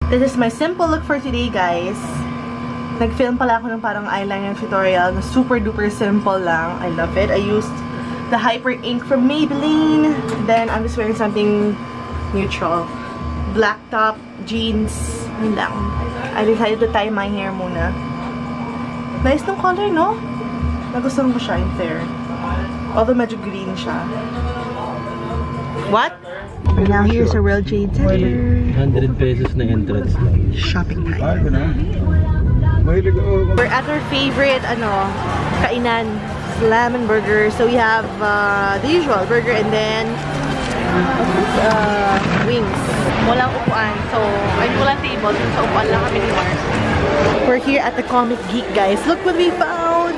This is my simple look for today, guys. Nag-film pala ako ng parang eyeliner tutorial na super duper simple lang. I love it. I used the Hyper Ink from Maybelline. Then, I'm just wearing something neutral. Black top, jeans, yun lang. I decided to tie my hair muna. Nice nung color, no? Nagustuhan ko siya in fair. Although medyo green siya. What? And now here's a Real Jade Center. 100 pesos na entrance lang. Shopping time. We're at our favorite, kainan. Slam and Burger. So we have the usual burger and then wings. Walang upuan. So, walang table. So, upuan lang kami ni Mark. We're here at the Comic Geek, guys. Look what we found!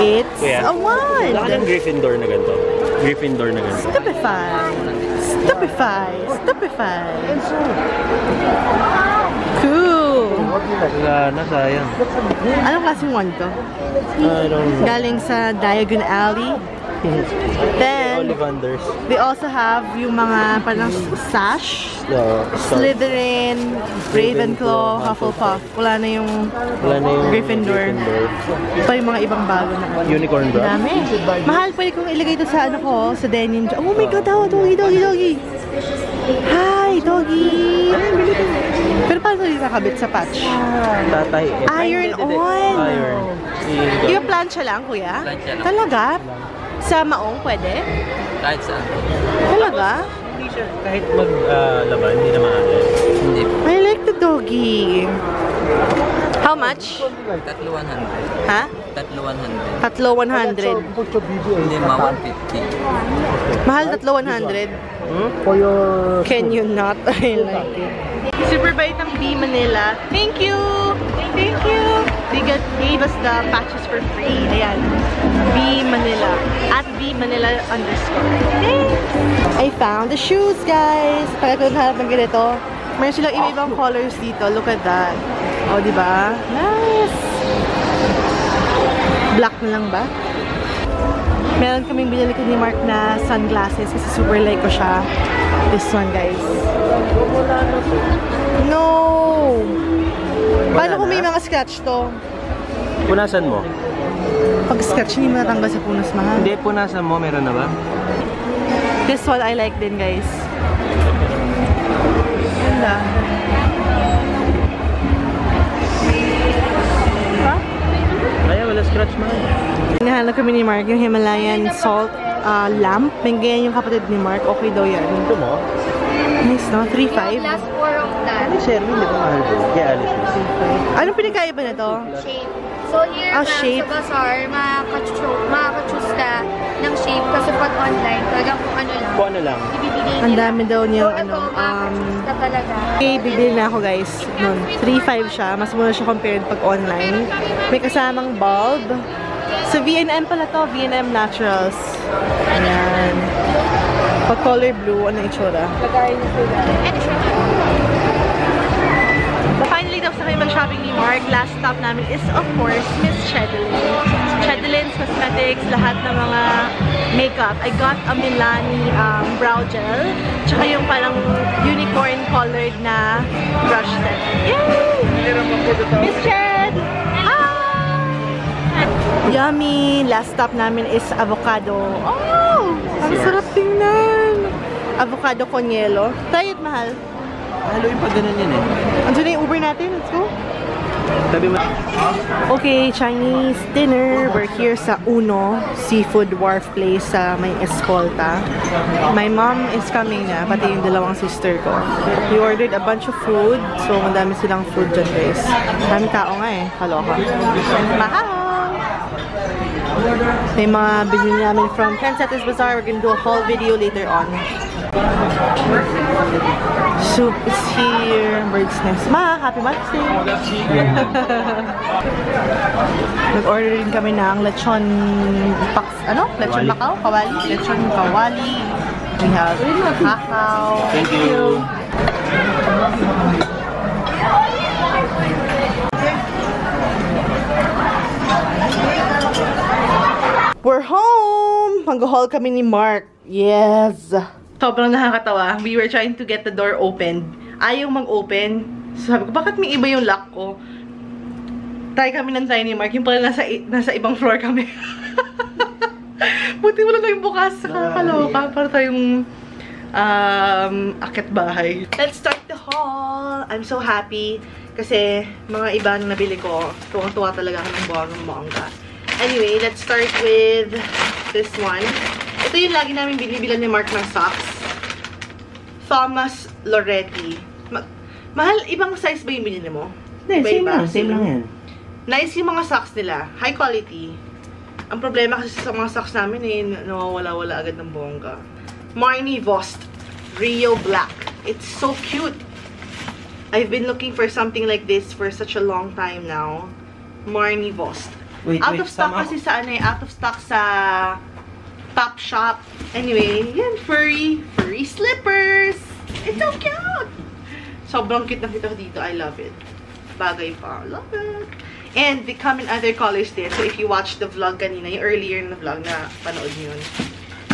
It's a wand! Wala ka ng Gryffindor na ganito. Gryffindor na ganito. Stupefy! Stupefy! Stupefy! Cool! Wala na, sayang. Anong klaseng wand to? I don't know. Galing sa Diagon Alley. Then, Ollivanders. they also have yung mga parang sash, Slytherin, Ravenclaw, Hufflepuff. Wala na yung Gryffindor. Ito yung mga ibang bago na. Unicorn bra. Dami. Mahal, pwede kong ilagay ito sa ko, sa denim. Oh my god, doggy, doggy, doggy. Hi, doggy. Pero paano ito nakabit sa patch? Tatay. Iron on. Iron. Yung plancha lang, kuya? Plancha lang. Talaga? Sa maong, pwede? Kahit saan. Talaga? Hindi siya, kahit maglaban, hindi na maaari. Hindi po. I like the doggy. How much? 3,100. Ha? 3,100. Tatlo 100. Hindi, ma 150. Mahal tatlo 100. Can you not? I like it. Super bait ng B Manila. Thank you! Thank you! They gave us the patches for free. Ayan. B Manila. At B Manila _ Thanks! I found the shoes, guys! Pagka kung hanap ng ganito, meron silang iba-ibang colors dito. Look at that. O, diba? Nice! Black na lang ba? Meron kaming binili ko ni Mark na sunglasses kasi super like ko siya. This one, guys. No! Paano kung may mga scratch to? Punasan mo? Pag scratch, hindi mo natanggal sa punas, mahal. Hindi, punasan mo. Meron na ba? This one I like din, guys. Ganda. Ha? Kaya wala scratch man. Hinahanap kami ni Mark yung Himalayan salt lamp. May ganyan yung kapatid ni Mark. Okay daw yan. Ito mo? Nice, no? 3.5. Last 4 of that. Ano, Sherwin, di ba mahal doon? Kaya alis mo. Anong pinagkaiba na to? Shape. So here, shape. sa bazaar, makaka-choose ka ng shape kasi pag online, talagang kung ano lang. Kung ano lang. Ibibigay Ang nila. dami daw niyang So, ito, makaka-choose ka talaga. Okay, bibili na ako, guys. Noon, 3.5 siya. Mas mura siya compared pag online. May kasamang bulb. Sa V&M pala to. V&M Naturals. Ayan. Pag color blue, ano itsura? So finally, tapos na kayo mag-shopping ni Mark. Last stop namin is, of course, Miss Chedeline. Chedeline's Cosmetics, lahat ng mga makeup. I got a Milani brow gel. Tsaka yung parang unicorn-colored na brush set. Yay! Miss Ched! Yummy! Last stop namin is avocado. Oh! Ang sarap tingnan! Avocado con hielo. Try it, mahal. Halo yung pag ganun yan eh. Andiyan na yung Uber natin. Let's go! Tabi mo. Okay, Chinese dinner. We're here sa Uno Seafood Wharf Place sa may Escolta. My mom is coming na, pati yung dalawang sister ko. We ordered a bunch of food. So, madami silang food dyan, guys. Maraming tao nga eh. Kaloka. Mahal! May mga binili namin from Trendsetters Bazaar. We're gonna do a whole video later on. Soup is here. Bird's nest. Ma, happy Mother's Day! Nag-order din kami ng lechon Lechon Macau? Kawali? Lechon kawali. We have kakao. Thank you. We're home! Mag-haul kami ni Mark. Yes! Sobrang nakakatawa. We were trying to get the door opened. Ayaw mag-open. So, sabi ko, bakit may iba yung lock ko? Try kami ng try ni Mark. Yung pala nasa ibang floor kami. Buti wala tayong bukas. Kakaloka. Para tayong akit bahay. Let's start the haul. I'm so happy. Kasi mga iba na nabili ko, tuwang-tuwa talaga ako ng bongga. Anyway, let's start with this one. Ito yung lagi namin binibilan ni Mark ng socks. Thomas Loretti. Mahal, ibang size ba yung binili mo? Hindi, same lang yan. Nice yung mga socks nila. High quality. Ang problema kasi sa mga socks namin nawawala-wala agad ng bongga. Marni Vost. Rio Black. It's so cute. I've been looking for something like this for such a long time now. Marni Vost. Out of stock kasi sa out of stock sa Topshop. Anyway, yan, furry slippers. It's so cute. Sobrang cute na kita ko dito. I love it. Bagay pa. Love it. And they come in other colors din. So if you watched the vlog kanina, yung earlier na vlog na panood nyo yun.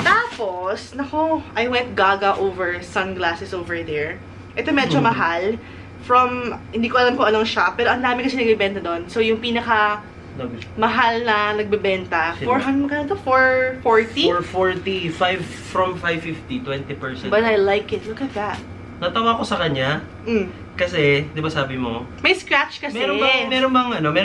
Tapos, nako, I went gaga over sunglasses over there. Ito medyo mahal. From, hindi ko alam kung anong shop, pero ang dami kasi nagbibenta doon. So yung pinaka mahal na nagbebenta, 400 magkano to? 440? 440, from 550, 20%. But I like it. Look at that. Natawa ko sa kanya. Kasi, di ba sabi mo? May scratch kasi. Meron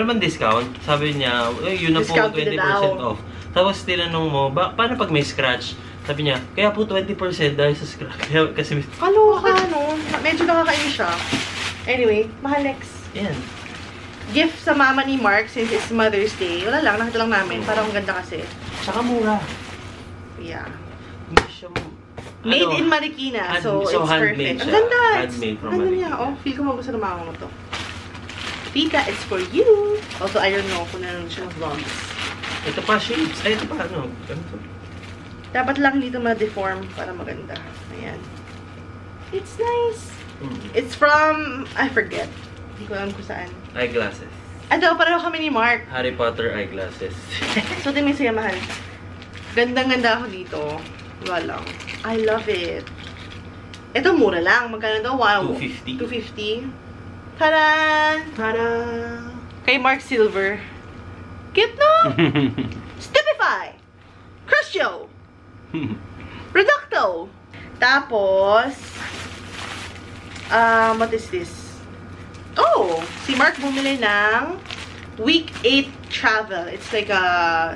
bang discount? Sabi niya, yun na po, 20% off. Tapos tinanong mo, paano pag may scratch? Sabi niya, kaya po 20% dahil sa scratch. Kasi, kaloka, no? Medyo nakakainis siya. Anyway, mahal next. Yan. Gift sa mama ni Mark since it's Mother's Day. Wala lang, nakita lang namin. Parang ganda kasi. Tsaka mura. Yeah. Hindi siya Made in Marikina, so it's perfect. Ang ganda! Handmade from Marikina. Oh, feel ko magusto ng mama mo to. Pika, it's for you! Also, I don't know kung nanon siya ng vlogs. Ito pa shapes. Ay, ito pa ano. Ganito. Dapat lang dito ma-deform para maganda. Ayan. It's nice. It's from, I forget. Hindi ko alam kung saan. Eyeglasses. Ito, pareho kami ni Mark. Harry Potter eyeglasses. So, tingin sa'yo, mahal. Gandang-ganda ako dito. Walang. I love it. Ito, mura lang. Magkano daw? Wow. 250. 250. Tada! Tada! Kay Mark Silver. Cute, no? Stupefy! Crucio! Reducto! Tapos, what is this? Oh! Si Mark bumili ng Week 8 Travel. It's like a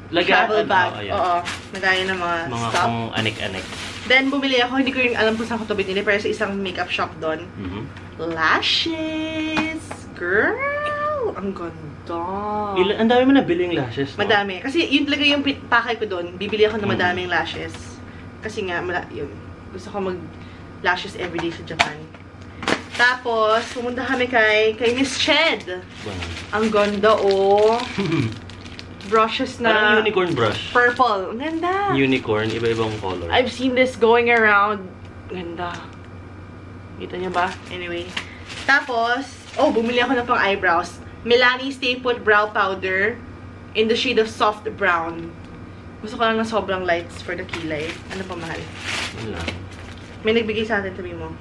travel bag. Oo. Nagaya ng mga stuff. Mga anik-anik. Then, bumili ako. Hindi ko rin alam kung saan ko ito binili. Pero sa isang makeup shop doon. Lashes! Girl! Ang ganda. Ang dami mo nabiling lashes, no? Madami. Kasi yun talaga yung pakay ko doon. Bibili ako ng madaming lashes. Kasi nga, yun. Gusto ko mag-lashes everyday sa Japan. Tapos, pumunta kami kay Miss Ched. Wow. Ang ganda, oh. Brushes na parang unicorn brush. Purple. Ang ganda. Unicorn, iba-ibang color. I've seen this going around. Ganda. Kita niyo ba? Anyway. Tapos, bumili ako ng pang eyebrows. Milani Stay Put Brow Powder in the shade of soft brown. Gusto ko lang ng sobrang lights for the kilay. Ano pa mahal? Wala. May nagbigay sa atin, sabi mo.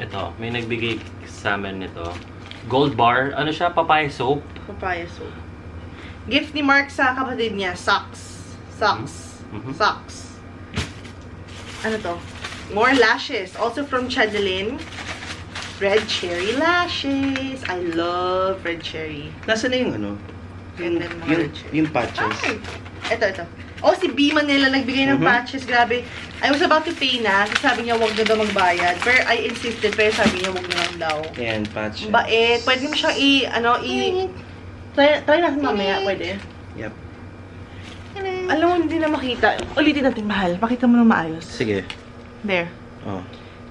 Ito, may nagbigay sa amin nito. Gold bar. Ano siya? Papaya soap. Papaya soap. Gift ni Mark sa kapatid niya. Socks. Socks. Socks. Ano to? More lashes. Also from Chadeline. Red cherry lashes. I love red cherry. Nasaan na yung ano? Yung patches. Ay! Ito. Oh, si Bima nila nagbigay ng patches. Grabe. I was about to pay na. Sabi niya, wag na daw magbayad. Pero I insisted. Pero sabi niya, wag na lang daw. Ayan, patches. Bait. Pwede mo siyang try natin mamaya. Pwede. Yep. Alam mo, hindi na makita. Ulitin natin, mahal. Pakita mo na maayos. Sige. There. Oh.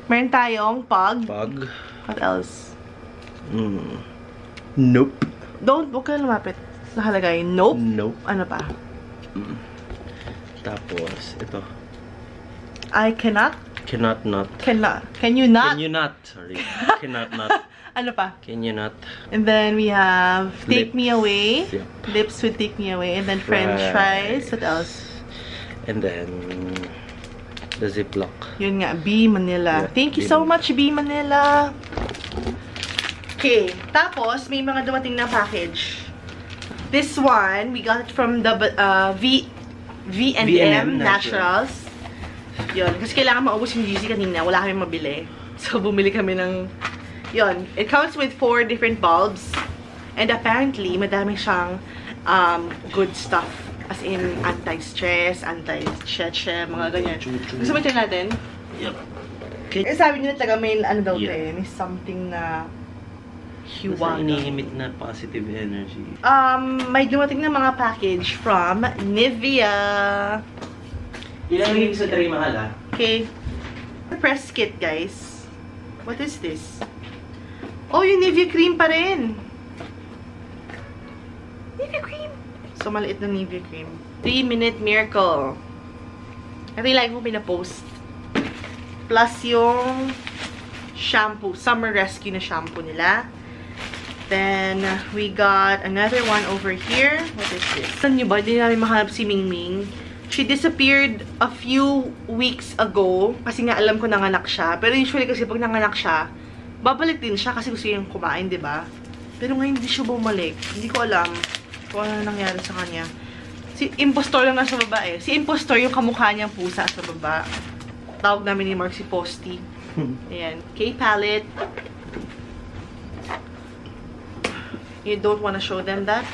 Meron tayong pug. What else? Nope. Huwag ka lumapit. Nakalagay, nope. Nope. Ano pa? Tapos, ito. I cannot. Cannot not. Can you not? Can you not? Sorry. Cannot not. Ano pa? Can you not? And then we have Take Me Away. Yep. Lips with Take Me Away. And then French fries. What else? And then The Ziploc. Yun nga, B Manila. Yeah, Thank you so much, B Manila. Okay, tapos may mga dumating na package. This one, we got it from the V&M Naturals. Yun, kasi kailangan maubos yung GC kanina. Wala kami mabili. So, bumili kami ng... Yun, it comes with 4 different bulbs. And apparently, madami siyang good stuff. As in, anti-stress, anti-cheche, mga ganyan. Gusto mo ito natin? Yep. Eh, sabi nyo na talaga may ano daw may something na Basta iniimit na positive energy. May dumating na mga package from Nivea. Ilang yung sa 3 mahal ah? Okay. Press kit, guys. What is this? Oh, yung Nivea cream pa rin. Nivea cream. So, maliit na Nivea cream. 3-minute miracle. Ito yung like ko pinapost. Plus yung shampoo. Summer Rescue na shampoo nila. Then, we got another one over here. What is this? Alam nyo ba, hindi namin mahanap si Mingming. She disappeared a few weeks ago. Kasi nga alam ko nanganak siya. Pero usually kasi pag nanganak siya, babalik din siya kasi gusto niyang kumain, diba? Pero ngayon hindi siya bumalik. Hindi ko alam kung ano nangyari sa kanya. Si Impostor lang nasa baba eh. Si Impostor yung kamukha niyang pusa sa baba. Tawag namin ni Mark si Posty. Ayan. K-palette. You don't want to show them that?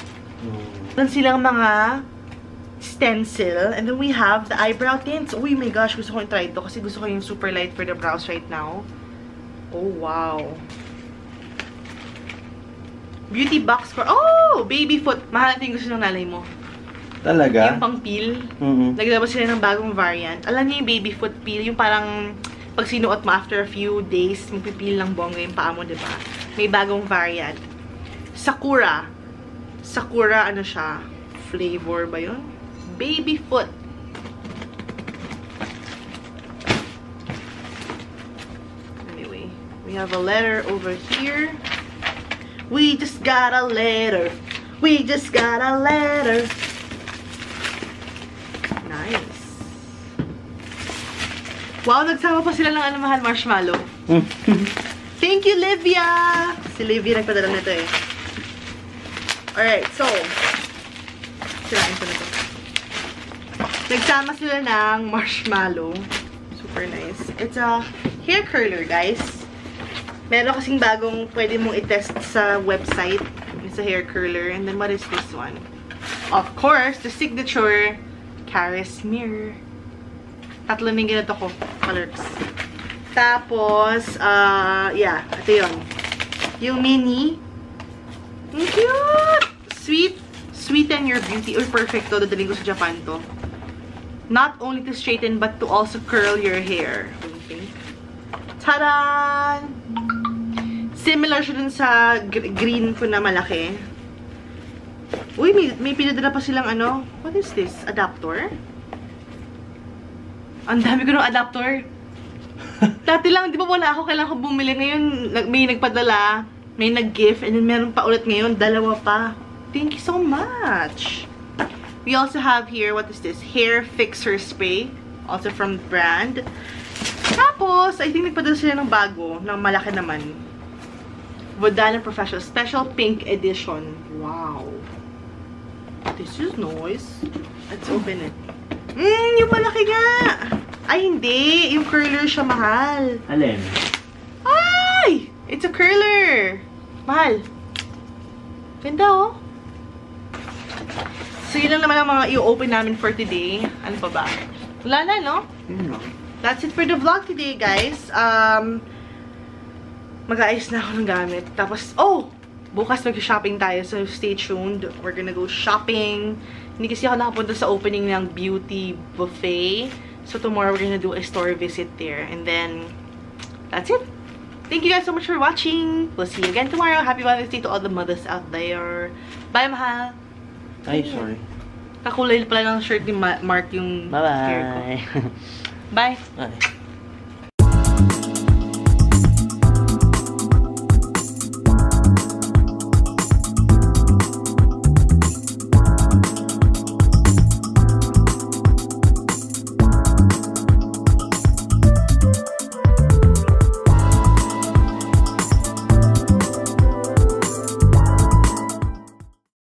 Meron silang mga stencil. And then we have the eyebrow tints. Oh my gosh, gusto ko yung try ito. Kasi gusto ko yung super light for the brows right now. Oh, wow. Beauty box for... Oh! Baby foot. Mahal natin gusto ng nanay mo. Talaga? Yung pang peel. Naglabas sila ng bagong variant. Alam niyo yung baby foot peel? Yung parang pag sinuot mo after a few days, magpipil ng bongga yung paa mo, diba? May bagong variant. Sakura. Sakura, ano siya? Flavor ba yun? Baby foot. Anyway, we have a letter over here. We just got a letter. We just got a letter. Nice. Wow, nagsama pa sila ng mahal marshmallow. Thank you, Livia! Si Livia nagpadala nito eh. Alright, so, sirain ko na ito. Nagsama sila ng marshmallow. Super nice. It's a hair curler, guys. Meron kasing bagong pwede mong i-test sa website. It's a hair curler. And then, what is this one? Of course, the signature Caris mirror. Tatlo na yung ganito ko. Colors. Tapos, yeah, ito yun. Yung mini. Ang cute! Sweet. Sweeten your beauty. Uy, perfect to. Dadaling ko sa Japan to. Not only to straighten, but to also curl your hair. Okay. Tada! Similar siya dun sa green ko na malaki. Uy, may pinadala pa silang ano. What is this? Adapter? Ang dami ko ng adapter. Dati lang, di ba wala ako, kailangan ko bumili. Ngayon, may nagpadala, may nag-gift, and then meron pa ulit ngayon, dalawa pa. Thank you so much! We also have here, what is this? Hair Fixer Spray. Also from the brand. Tapos, I think nagpadala sila ng bago, ng malaki naman. Vodana Professional Special Pink Edition. Wow! This is nice. Let's open it. Yung malaki nga! Ay, hindi. Yung curler siya mahal. Alin? Ay! It's a curler. Mahal. Ganda, oh. So, yun lang naman ang mga i-open namin for today. Ano pa ba? Wala na, no? That's it for the vlog today, guys. Mag-aayos na ako ng gamit. Tapos, oh! Bukas mag-shopping tayo. So, stay tuned. We're gonna go shopping. Hindi kasi ako nakapunta sa opening ng Beauty Buffet. So, tomorrow we're gonna do a store visit there. And then, that's it. Thank you guys so much for watching. We'll see you again tomorrow. Happy Mother's Day to all the mothers out there. Bye, mahal. Ay, sorry. Kakulay pala ng shirt ni Mark yung hair ko. Bye-bye. Bye. Bye.